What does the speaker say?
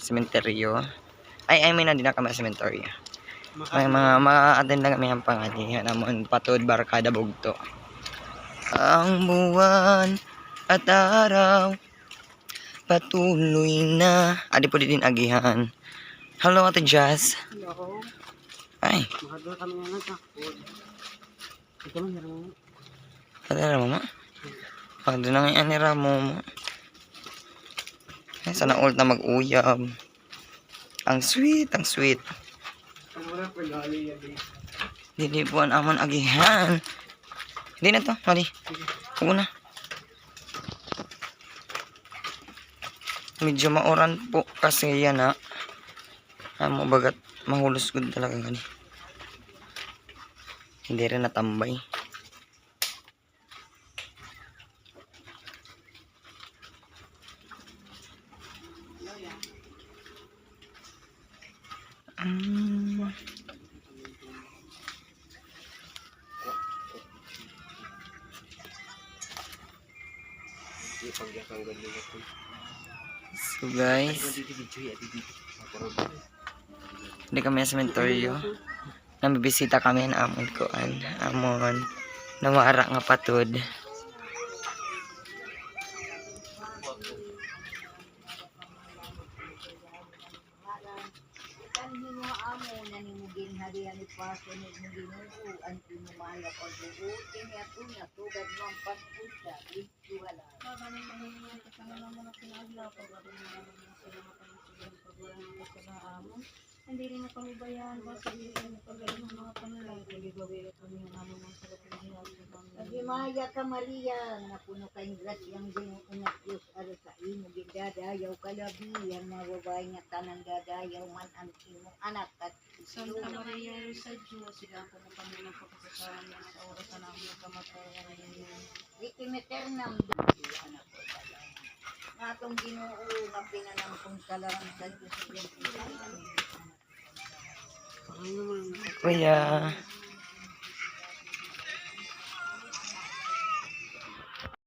Sementeryo. I mean na din na kami sementeryo. May mga ma-attend na kami ang pangalihan namon patod barkada bugto. Ang buwan at araw patuloy na. Adi po din agihan. Hello Ate Jazz. Hello. Ay. Mahadol kami nga takot. Ito man hirang mo. Kadara mo ma? Pagdo na nga anira mo. Ay, sana all na mag-uyab. Ang sweet, ang sweet. Dili po ang amon agihan. Hindi na to, mali. Huwag na. Medyo maoran po kasi yan ha. Amo bagat mahulus good talaga gani. Hindi rin natambay. So guys, hindi kami sa sementeryo. Nambibisita kami na amon koan. Amon nawara nga patod. Hindi rin nakalubayan ba sa mga pagaling ng mga panalay gawin kami ng among mga sarap. Agi Maya ka Maria na puno kayong grasyang Ginoo Diyos ara sa imo gidadayaw kalabi ang mga babae nga tanang dadayaw man ang imong anak at Santa Maria sa Diyos, sila po mo kami ng pagkasasahan niya sa oras na namin kamatayan. Vitim eternam anak ko nga atong Ginoo nga pinanang kong salaran sa Diyos. Kuya.